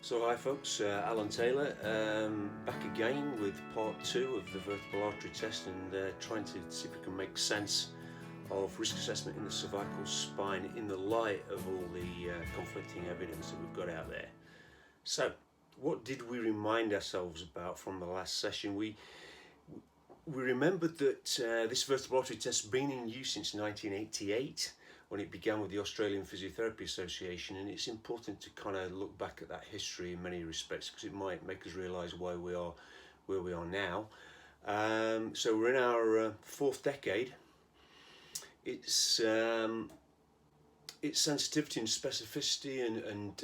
So hi folks, Alan Taylor, back again with part 2 of the vertebral artery test and trying to see if we can make sense of risk assessment in the cervical spine in the light of all the conflicting evidence that we've got out there. So what did we remind ourselves about from the last session? We remembered that this vertebral artery test has been in use since 1988 when it began with the Australian Physiotherapy Association, and it's important to kind of look back at that history in many respects because it might make us realise why we are where we are now. So we're in our fourth decade. Its sensitivity and specificity and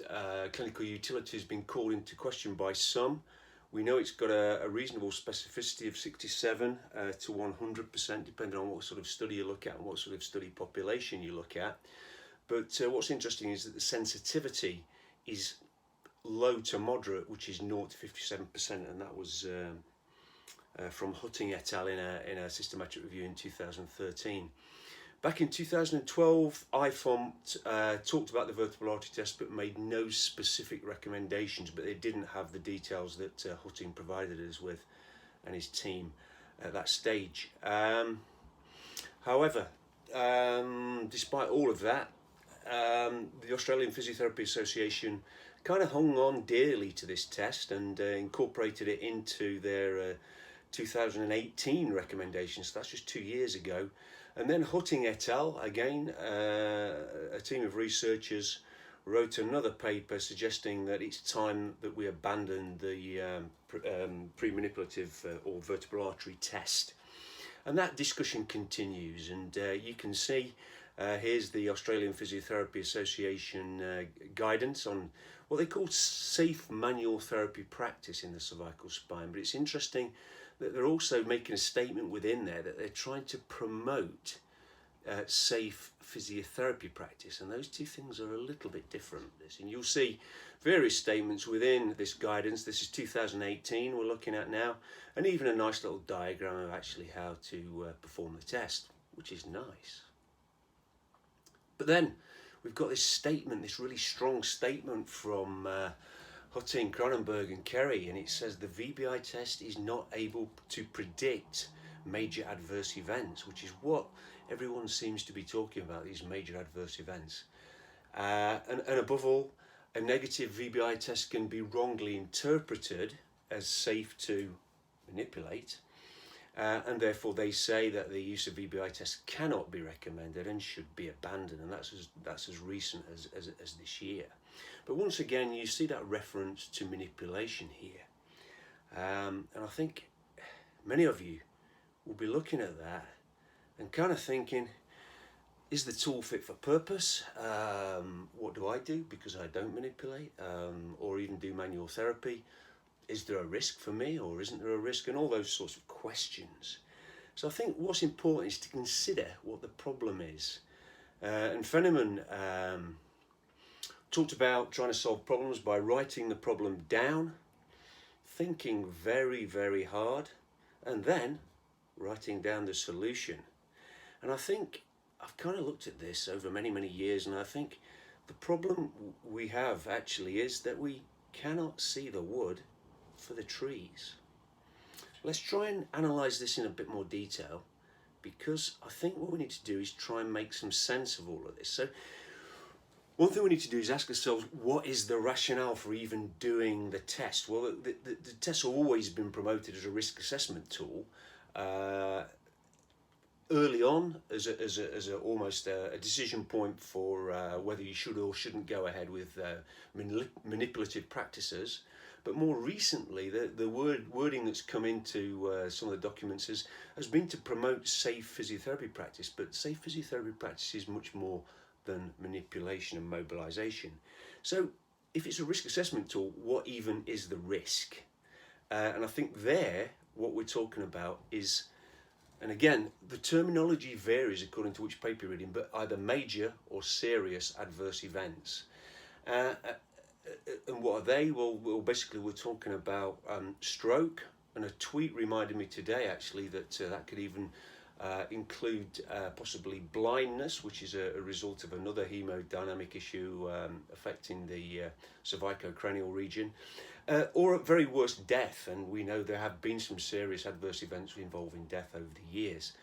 clinical utility has been called into question by some. We know it's got a reasonable specificity of 67 to 100%, depending on what sort of study you look at and what sort of study population you look at. But what's interesting is that the sensitivity is low to moderate, which is 0 to 57%, and that was from Hutting et al. in a systematic review in 2013. Back in 2012, IFOM talked about the vertebral artery test but made no specific recommendations, but they didn't have the details that Hutting provided us with and his team at that stage. However, despite all of that, the Australian Physiotherapy Association kind of hung on dearly to this test and incorporated it into their 2018 recommendations. So that's just 2 years ago. And then Hutting et al., again, a team of researchers wrote another paper suggesting that it's time that we abandon the pre-manipulative or vertebral artery test. And that discussion continues, and you can see here's the Australian Physiotherapy Association guidance on what they call safe manual therapy practice in the cervical spine. But it's interesting that they're also making a statement within there that they're trying to promote safe physiotherapy practice, and those two things are a little bit different. And you'll see various statements within this guidance. This is 2018 we're looking at now, and even a nice little diagram of actually how to perform the test, which is nice. But then we've got this statement, this really strong statement from Hutting, Cronenberg and Kerry, and it says the Vbi test is not able to predict major adverse events, which is what everyone seems to be talking about, these major adverse events. And above all, a negative Vbi test can be wrongly interpreted as safe to manipulate, and therefore they say that the use of Vbi tests cannot be recommended and should be abandoned, and that's as recent as this year. But once again, you see that reference to manipulation here. And I think many of you will be looking at that and kind of thinking, is the tool fit for purpose? What do I do because I don't manipulate or even do manual therapy? Is there a risk for me or isn't there a risk? And all those sorts of questions. So I think what's important is to consider what the problem is. And Feynman talked about trying to solve problems by writing the problem down, thinking very, very hard, and then writing down the solution. And I think I've kind of looked at this over many, many years, and I think the problem we have actually is that we cannot see the wood for the trees. Let's try and analyse this in a bit more detail, because I think what we need to do is try and make some sense of all of this. So one thing we need to do is ask ourselves, what is the rationale for even doing the test? Well, the test has always been promoted as a risk assessment tool. Early on, as almost a decision point for whether you should or shouldn't go ahead with manipulative practices. But more recently, the wording that's come into some of the documents has been to promote safe physiotherapy practice. But safe physiotherapy practice is much more than manipulation and mobilization. So if it's a risk assessment tool, what even is the risk? And I think there, what we're talking about is, and again, the terminology varies according to which paper you're reading, but either major or serious adverse events. And what are they? Well, basically we're talking about stroke, and a tweet reminded me today actually that that could even include possibly blindness, which is a result of another hemodynamic issue affecting the cervicocranial region, or at very worst death, and we know there have been some serious adverse events involving death over the years.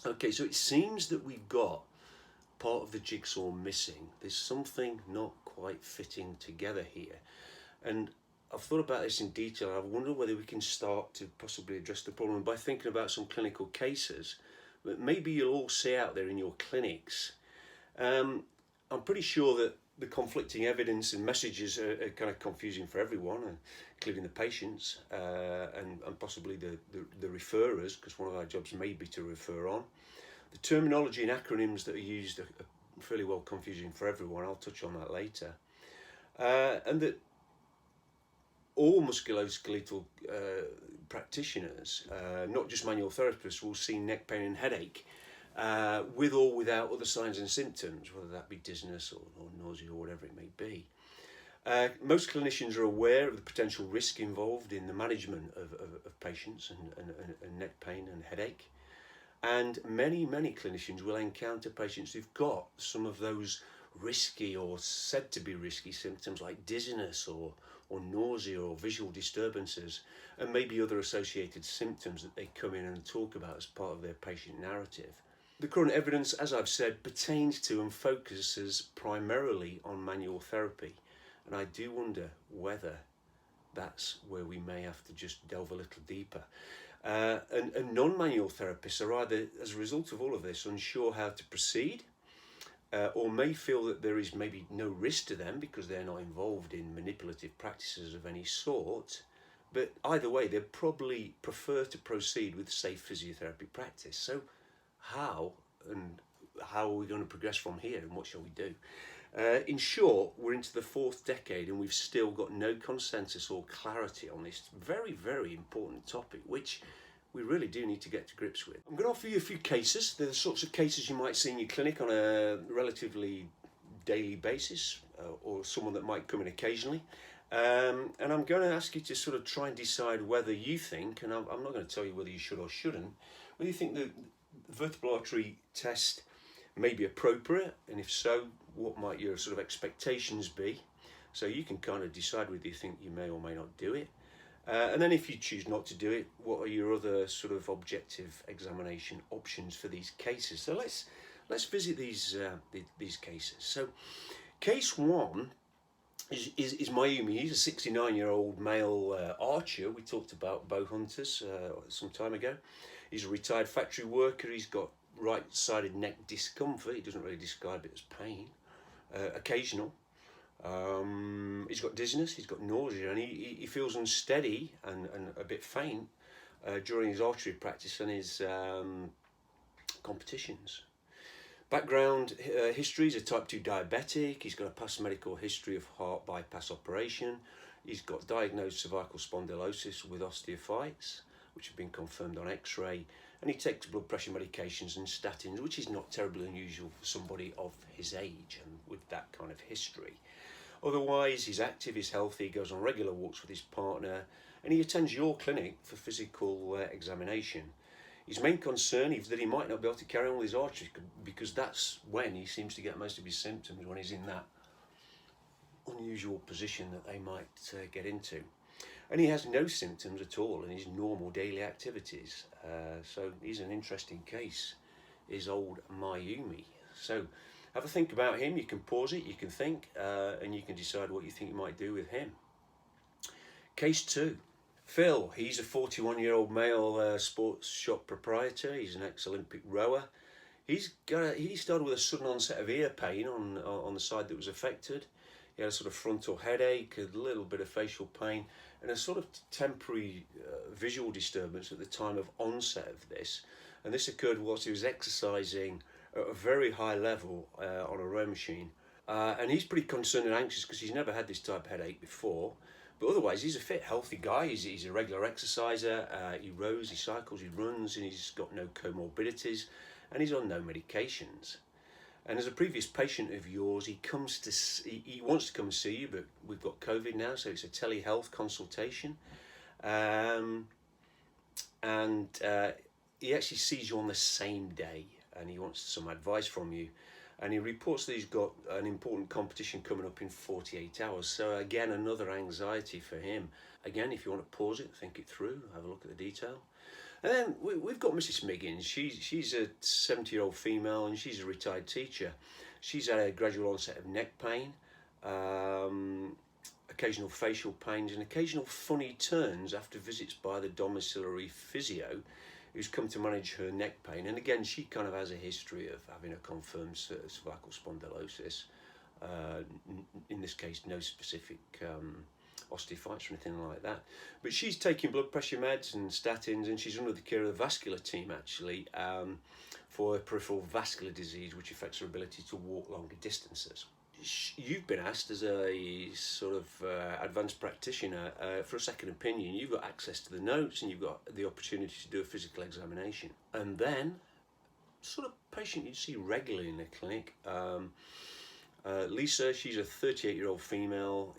Okay, so it seems that we've got part of the jigsaw missing. There's something not quite fitting together here, and I've thought about this in detail. I wonder whether we can start to possibly address the problem by thinking about some clinical cases that maybe you'll all see out there in your clinics. I'm pretty sure that the conflicting evidence and messages are kind of confusing for everyone, including the patients and possibly the referrers, because one of our jobs may be to refer on. The terminology and acronyms that are used are fairly well confusing for everyone. I'll touch on that later. And that all musculoskeletal practitioners, not just manual therapists, will see neck pain and headache with or without other signs and symptoms, whether that be dizziness or nausea or whatever it may be. Most clinicians are aware of the potential risk involved in the management of patients and neck pain and headache. And many clinicians will encounter patients who've got some of those risky or said to be risky symptoms like dizziness or nausea or visual disturbances, and maybe other associated symptoms that they come in and talk about as part of their patient narrative. The current evidence, as I've said, pertains to and focuses primarily on manual therapy, and I do wonder whether that's where we may have to just delve a little deeper. And non-manual therapists are either, as a result of all of this, unsure how to proceed, or may feel that there is maybe no risk to them because they're not involved in manipulative practices of any sort. But either way, they probably prefer to proceed with safe physiotherapy practice. So how are we going to progress from here, and what shall we do? In short, we're into the 4th decade and we've still got no consensus or clarity on this very important topic, which we really do need to get to grips with. I'm going to offer you a few cases. They're the sorts of cases you might see in your clinic on a relatively daily basis, or someone that might come in occasionally. And I'm going to ask you to sort of try and decide whether you think, and I'm not going to tell you whether you should or shouldn't, whether you think the vertebral artery test may be appropriate, and if so, what might your sort of expectations be? So you can kind of decide whether you think you may or may not do it. And then if you choose not to do it, what are your other sort of objective examination options for these cases? So let's visit these cases. So case 1 is Mayumi. He's a 69-year-old male archer. We talked about bow hunters some time ago. He's a retired factory worker. He's got right-sided neck discomfort. He doesn't really describe it as pain. Occasional. He's got dizziness, he's got nausea, and he feels unsteady and a bit faint during his archery practice and his competitions. Background history: he's a type 2 diabetic, he's got a past medical history of heart bypass operation, he's got diagnosed cervical spondylosis with osteophytes, which have been confirmed on x-ray, and he takes blood pressure medications and statins, which is not terribly unusual for somebody of his age and with that kind of history. Otherwise, he's active, he's healthy, he goes on regular walks with his partner, and he attends your clinic for physical examination. His main concern is that he might not be able to carry on with his archery, because that's when he seems to get most of his symptoms, when he's in that unusual position that they might get into. And he has no symptoms at all in his normal daily activities. So he's an interesting case, is old Mayumi. So have a think about him. You can pause it, you can think, and you can decide what you think you might do with him. Case 2. Phil, he's a 41-year-old male sports shop proprietor. He's an ex-Olympic rower. He started with a sudden onset of ear pain on the side that was affected. He had a sort of frontal headache, a little bit of facial pain, and a sort of temporary visual disturbance at the time of onset of this. And this occurred whilst he was exercising at a very high level on a row machine. And he's pretty concerned and anxious because he's never had this type of headache before. But otherwise, he's a fit, healthy guy. He's a regular exerciser. He rows, he cycles, he runs, and he's got no comorbidities, and he's on no medications. And as a previous patient of yours, he wants to come and see you, but we've got COVID now, so it's a telehealth consultation. he actually sees you on the same day and he wants some advice from you. And he reports that he's got an important competition coming up in 48 hours. So again, another anxiety for him. Again, if you want to pause it, think it through, have a look at the detail. And then we've got Mrs. Miggins. She's a 70-year-old female and she's a retired teacher. She's had a gradual onset of neck pain, occasional facial pains and occasional funny turns after visits by the domiciliary physio who's come to manage her neck pain. And again, she kind of has a history of having a confirmed cervical spondylosis. In this case, no specific osteophytes or anything like that. But she's taking blood pressure meds and statins, and she's under the care of the vascular team actually for peripheral vascular disease, which affects her ability to walk longer distances. You've been asked as a sort of advanced practitioner for a second opinion. You've got access to the notes and you've got the opportunity to do a physical examination. And then, sort of patient you see regularly in the clinic, Lisa, she's a 38-year-old female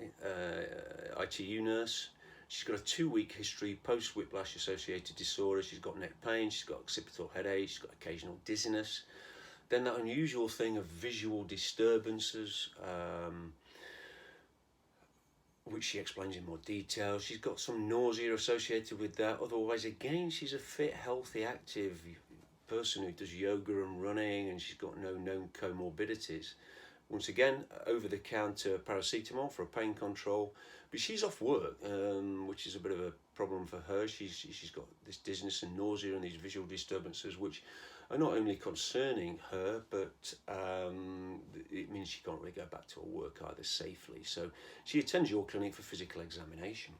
ITU nurse. She's got a 2-week history post-whiplash associated disorder. She's got neck pain, she's got occipital headache, she's got occasional dizziness. Then that unusual thing of visual disturbances, which she explains in more detail. She's got some nausea associated with that. Otherwise, again, she's a fit, healthy, active person who does yoga and running, and she's got no known comorbidities. Once again, over-the-counter paracetamol for a pain control. But she's off work, which is a bit of a problem for her. She's got this dizziness and nausea and these visual disturbances, which are not only concerning her, but it means she can't really go back to her work either safely. So she attends your clinic for physical examination.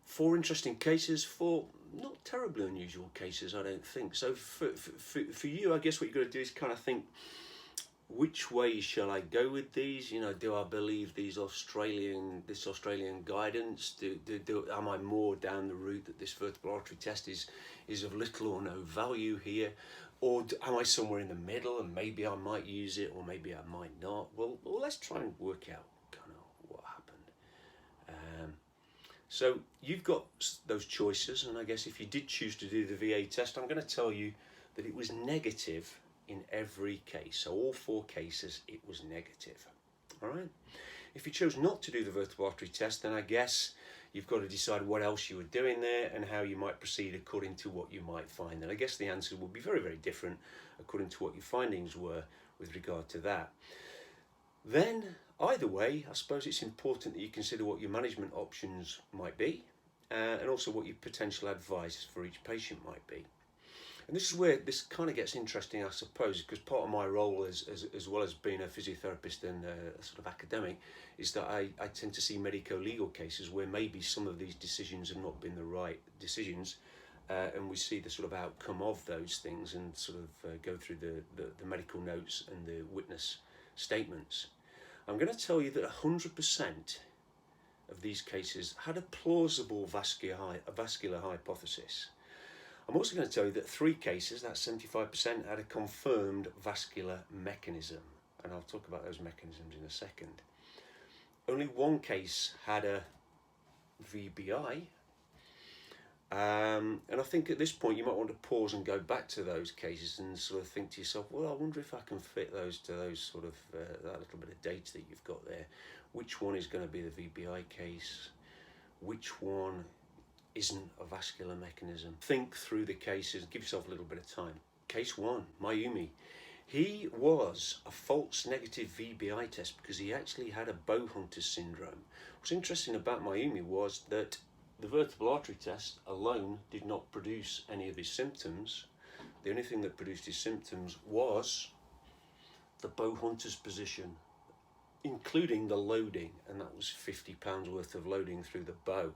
4 interesting cases, 4 not terribly unusual cases, I don't think. So for you, I guess what you've got to do is kind of think, which way shall I go with these? You know, do I believe this Australian guidance? Am I more down the route that this vertebral artery test is of little or no value here? Or am I somewhere in the middle and maybe I might use it or maybe I might not? Well, let's try and work out kind of what happened. So you've got those choices, and I guess if you did choose to do the Vbi test, I'm going to tell you that it was negative in every case. So all 4 cases, it was negative. All right. If you chose not to do the vertebral artery test, then I guess you've got to decide what else you were doing there and how you might proceed according to what you might find. And I guess the answer will be very, very different according to what your findings were with regard to that. Then, either way, I suppose it's important that you consider what your management options might be and also what your potential advice for each patient might be. And this is where this kind of gets interesting, I suppose, because part of my role as well as being a physiotherapist and a sort of academic is that I tend to see medico-legal cases where maybe some of these decisions have not been the right decisions, and we see the sort of outcome of those things and sort of go through the medical notes and the witness statements. I'm going to tell you that 100% of these cases had a plausible vascular hypothesis. I'm also going to tell you that 3 cases, that's 75%, had a confirmed vascular mechanism. And I'll talk about those mechanisms in a second. Only 1 case had a VBI. And I think at this point you might want to pause and go back to those cases and sort of think to yourself, well, I wonder if I can fit those to those sort of, that little bit of data that you've got there. Which one is going to be the VBI case? Which one isn't a vascular mechanism? Think through the cases, give yourself a little bit of time. Case 1, Mayumi. He was a false negative VBI test because he actually had a bow hunter syndrome. What's interesting about Mayumi was that the vertebral artery test alone did not produce any of his symptoms. The only thing that produced his symptoms was the bow hunter's position, including the loading, and that was 50 pounds worth of loading through the bow.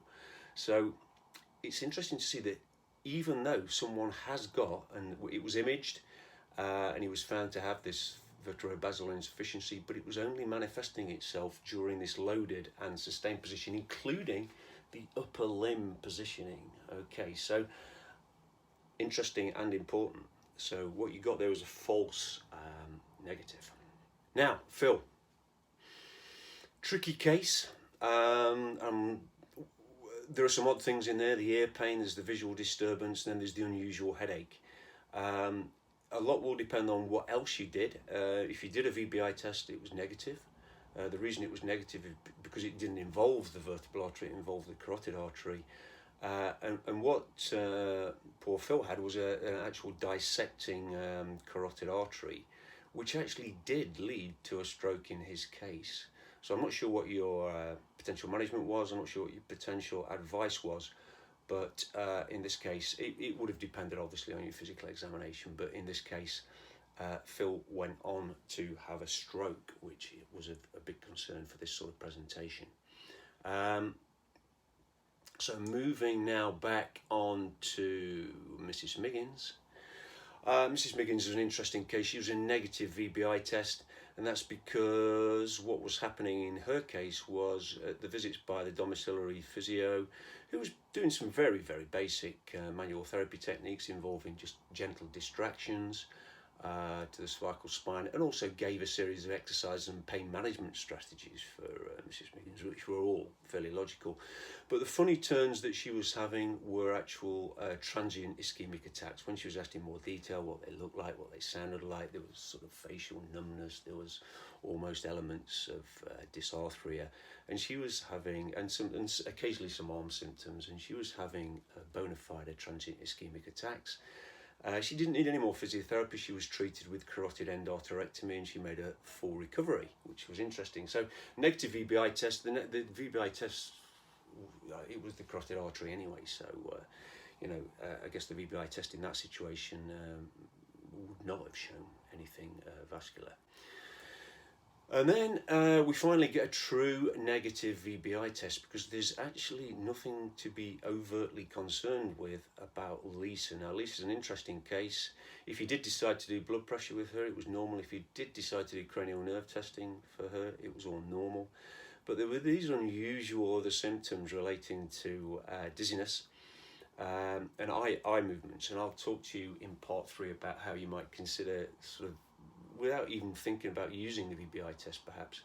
So it's interesting to see that even though someone has got, and it was imaged, and he was found to have this vertebrobasilar insufficiency, but it was only manifesting itself during this loaded and sustained position, including the upper limb positioning. Okay, so interesting and important. So what you got there was a false negative. Now, Phil, tricky case. there are some odd things in there, the ear pain, there's the visual disturbance, and then there's the unusual headache. A lot will depend on what else you did. If you did a VBI test, it was negative. The reason it was negative is because it didn't involve the vertebral artery, it involved the carotid artery. And what poor Phil had was an actual dissecting carotid artery, which actually did lead to a stroke in his case. So I'm not sure what your potential management was, I'm not sure what your potential advice was, but in this case, it would have depended obviously on your physical examination, but in this case, Phil went on to have a stroke, which was a big concern for this sort of presentation. So moving now back on to Mrs. Miggins. Mrs. Miggins is an interesting case. She was a negative VBI test, and that's because what was happening in her case was the visits by the domiciliary physio, who was doing some very, very basic manual therapy techniques involving just gentle distractions to the cervical spine, and also gave a series of exercises and pain management strategies for Mrs. Miggins, which were all fairly logical. But the funny turns that she was having were actual transient ischemic attacks. When she was asked in more detail what they looked like, what they sounded like, there was sort of facial numbness, there was almost elements of dysarthria, and she was having, and occasionally some arm symptoms, and she was having bona fide transient ischemic attacks. She didn't need any more physiotherapy. She was treated with carotid endarterectomy, and she made a full recovery, which was interesting. So negative VBI test, the VBI test, it was the carotid artery anyway, so I guess the VBI test in that situation would not have shown anything vascular. And then we finally get a true negative VBI test, because there's actually nothing to be overtly concerned with about Lisa. Now, Lisa's an interesting case. If you did decide to do blood pressure with her, it was normal. If you did decide to do cranial nerve testing for her, it was all normal. But there were these unusual other symptoms relating to dizziness and eye movements. And I'll talk to you in part 3 about how you might consider, sort of, without even thinking about using the VBI test perhaps,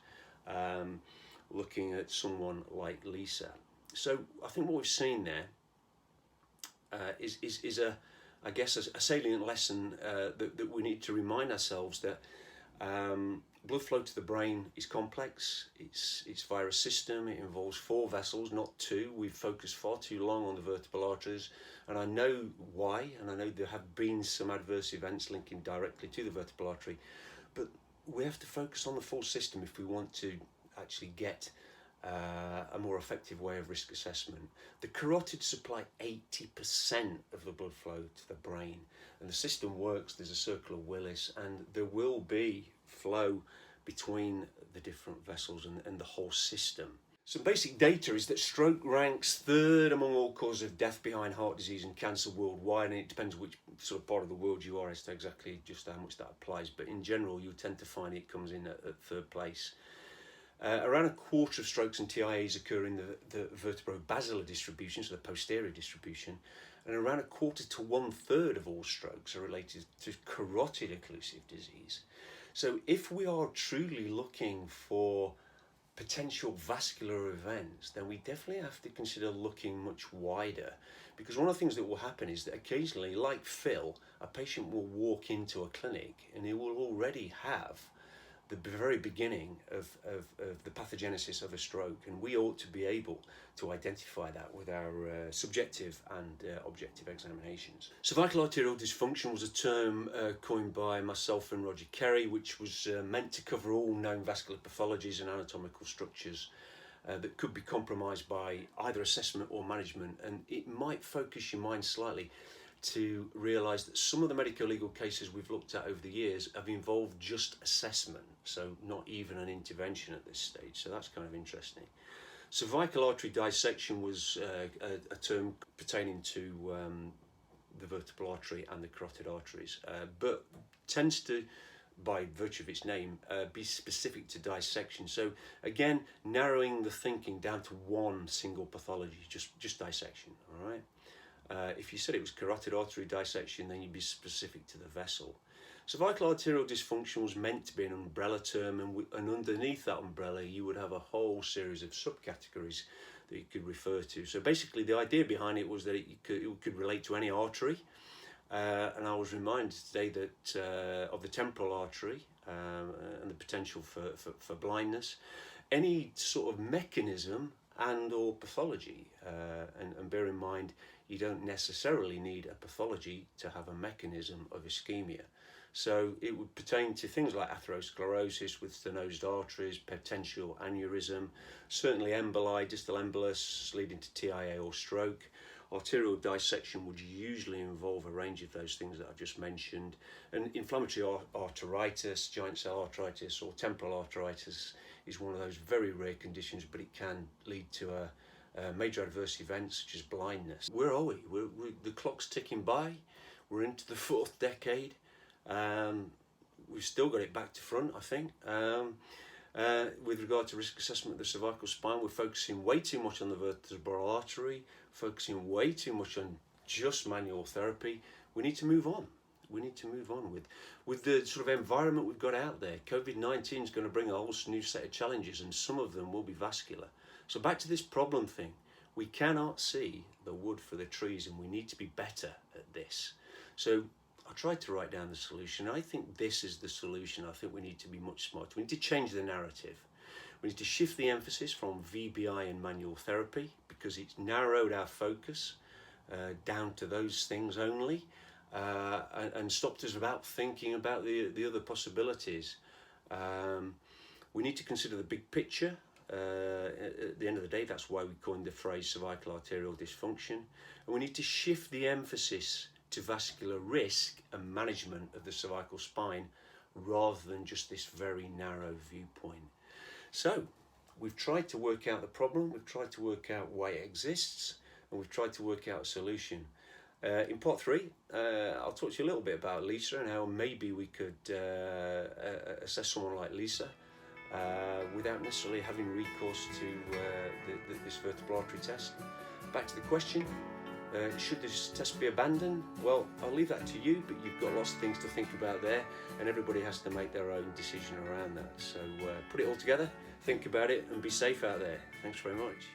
looking at someone like Lisa. So I think what we've seen there is I guess a salient lesson that we need to remind ourselves that blood flow to the brain is complex. It's via a system. It involves 4 vessels, not 2. We've focused far too long on the vertebral arteries, and I know why, and I know there have been some adverse events linking directly to the vertebral artery, but we have to focus on the full system if we want to actually get a more effective way of risk assessment. The carotid supply 80% of the blood flow to the brain, and the system works. There's a circle of Willis, and there will be flow between the different vessels and the whole system. Some basic data is that stroke ranks 3rd among all causes of death behind heart disease and cancer worldwide, and it depends which sort of part of the world you are as to exactly just how much that applies, but in general you tend to find it comes in at 3rd place. Around a quarter of strokes and TIAs occur in the vertebro-basilar distribution, so the posterior distribution, and around a quarter to 1/3 of all strokes are related to carotid occlusive disease. So if we are truly looking for potential vascular events, then we definitely have to consider looking much wider, because one of the things that will happen is that occasionally, like Phil, a patient will walk into a clinic and he will already have the very beginning of the pathogenesis of a stroke, and we ought to be able to identify that with our subjective and objective examinations. Cervical arterial dysfunction was a term coined by myself and Roger Kerry, which was meant to cover all known vascular pathologies and anatomical structures that could be compromised by either assessment or management, and it might focus your mind slightly to realise that some of the medico-legal cases we've looked at over the years have involved just assessment, so not even an intervention at this stage, so that's kind of interesting. Cervical artery dissection was a term pertaining to the vertebral artery and the carotid arteries, but tends to, by virtue of its name, be specific to dissection. So again, narrowing the thinking down to one single pathology, just dissection, all right? If you said it was carotid artery dissection, then you'd be specific to the vessel. Cervical arterial dysfunction was meant to be an umbrella term, and underneath that umbrella you would have a whole series of subcategories that you could refer to. So basically the idea behind it was that it could relate to any artery. And I was reminded today that of the temporal artery and the potential for blindness. Any sort of mechanism and or pathology, and bear in mind you don't necessarily need a pathology to have a mechanism of ischemia. So it would pertain to things like atherosclerosis with stenosed arteries, potential aneurysm, certainly emboli, distal embolus leading to TIA or stroke. Arterial dissection would usually involve a range of those things that I've just mentioned. And inflammatory arteritis, giant cell arteritis or temporal arteritis is one of those very rare conditions, but it can lead to a major adverse event such as blindness. Where are we? The clock's ticking by. We're into the 4th decade. We've still got it back to front, I think. With regard to risk assessment of the cervical spine, we're focusing way too much on the vertebral artery, focusing way too much on just manual therapy. We need to move on. We need to move on with the sort of environment we've got out there. COVID-19 is going to bring a whole new set of challenges, and some of them will be vascular. So back to this problem thing. We cannot see the wood for the trees, and we need to be better at this. So I tried to write down the solution. I think this is the solution. I think we need to be much smarter. We need to change the narrative. We need to shift the emphasis from VBI and manual therapy, because it's narrowed our focus down to those things only, and stopped us about thinking about the other possibilities. We need to consider the big picture. At the end of the day, that's why we coined the phrase cervical arterial dysfunction. And we need to shift the emphasis to vascular risk and management of the cervical spine rather than just this very narrow viewpoint. So we've tried to work out the problem, we've tried to work out why it exists, and we've tried to work out a solution. In part 3, I'll talk to you a little bit about Lisa and how maybe we could assess someone like Lisa without necessarily having recourse to this vertebral artery test. Back to the question. Should this test be abandoned? Well, I'll leave that to you, but you've got lots of things to think about there, and everybody has to make their own decision around that. So put it all together, think about it, and be safe out there. Thanks very much.